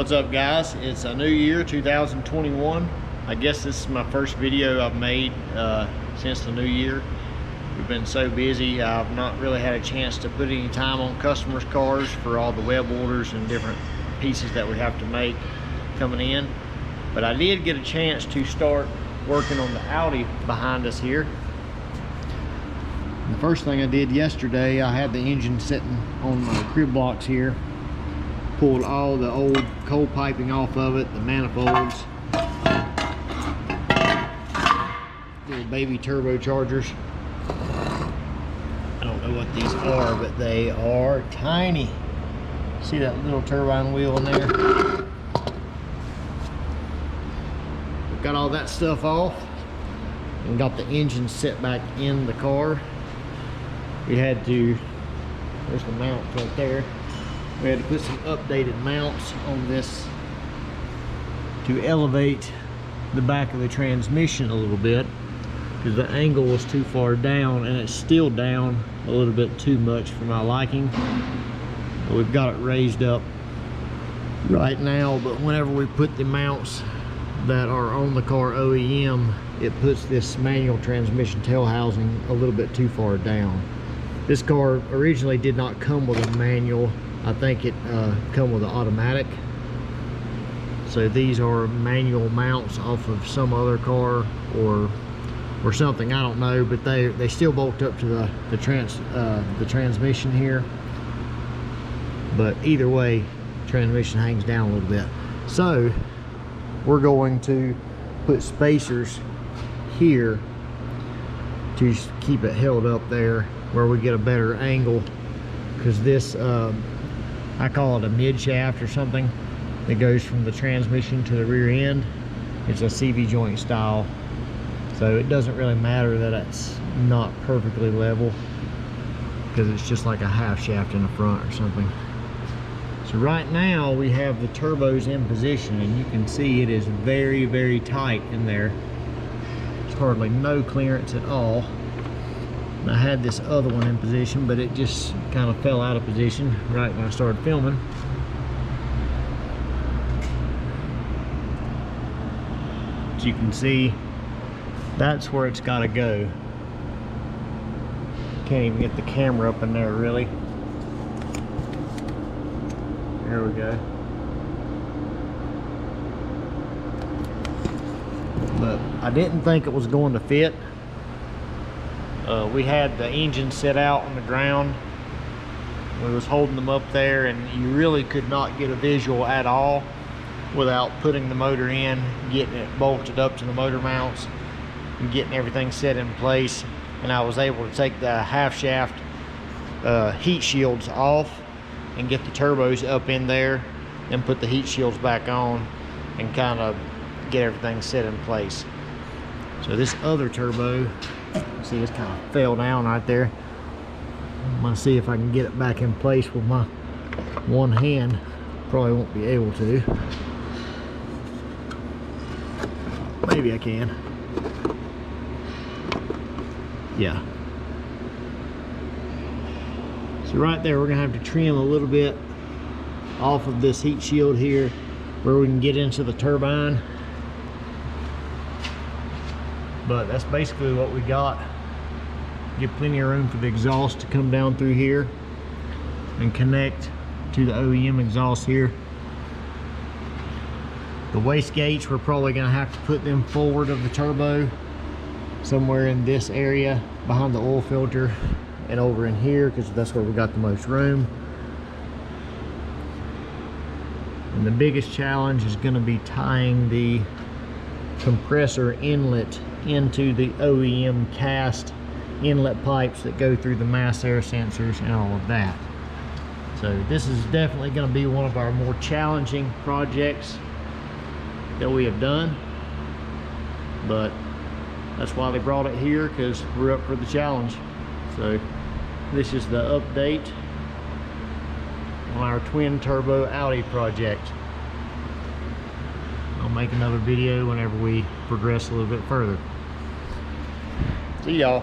What's up, guys? It's a new year, 2021. I guess this is my first video I've made since the new year. We've been so busy, I've not really had a chance to put any time on customers' cars for all the web orders and different pieces that we have to make coming in. But I did get a chance to start working on the Audi behind us here. The first thing I did yesterday, I had the engine sitting on my crib blocks here. Pulled all the old cold piping off of it, the manifolds, little baby turbochargers. I don't know what these are, but they are tiny. See that little turbine wheel in there? Got all that stuff off and got the engine set back in the car. We had to, there's the mount right there. We had to put some updated mounts on this to elevate the back of the transmission a little bit, because the angle was too far down and it's still down a little bit too much for my liking. But we've got it raised up right now, but whenever we put the mounts that are on the car OEM, it puts this manual transmission tail housing a little bit too far down. This car originally did not come with a manual. I think it come with an automatic. So these are manual mounts off of some other car or something, I don't know, but they still bolt up to the transmission here. But either way, transmission hangs down a little bit. So we're going to put spacers here to keep it held up there where we get a better angle, because this I call it a mid shaft or something that goes from the transmission to the rear end. It's a CV joint style, so it doesn't really matter that it's not perfectly level, because it's just like a half shaft in the front or something. So right now we have the turbos in position, and you can see it is very, very tight in there. There's hardly no clearance at all. And I had this other one in position, but it just kind of fell out of position right when I started filming. As you can see, that's where it's got to go. Can't even get the camera up in there really. There we go. But I didn't think it was going to fit. We had the engine set out on the ground. We was holding them up there, and you really could not get a visual at all without putting the motor in, getting it bolted up to the motor mounts, and getting everything set in place. And I was able to take the half shaft heat shields off and get the turbos up in there, and put the heat shields back on and kind of get everything set in place. So this other turbo, see, it's kind of fell down right there. I'm gonna see if I can get it back in place with my one hand. Probably won't be able to. Maybe I can. Yeah. So right there, we're gonna have to trim a little bit off of this heat shield here where we can get into the turbine. But that's basically what we got. Get plenty of room for the exhaust to come down through here and connect to the OEM exhaust here. The wastegates, we're probably gonna have to put them forward of the turbo, somewhere in this area behind the oil filter and over in here, because that's where we got the most room. And the biggest challenge is gonna be tying the compressor inlet into the OEM cast inlet pipes that go through the mass air sensors and all of that. So this is definitely going to be one of our more challenging projects that we have done, but that's why they brought it here, because we're up for the challenge. So this is the update on our twin turbo Audi project. I'll make another video whenever we progress a little bit further. See y'all.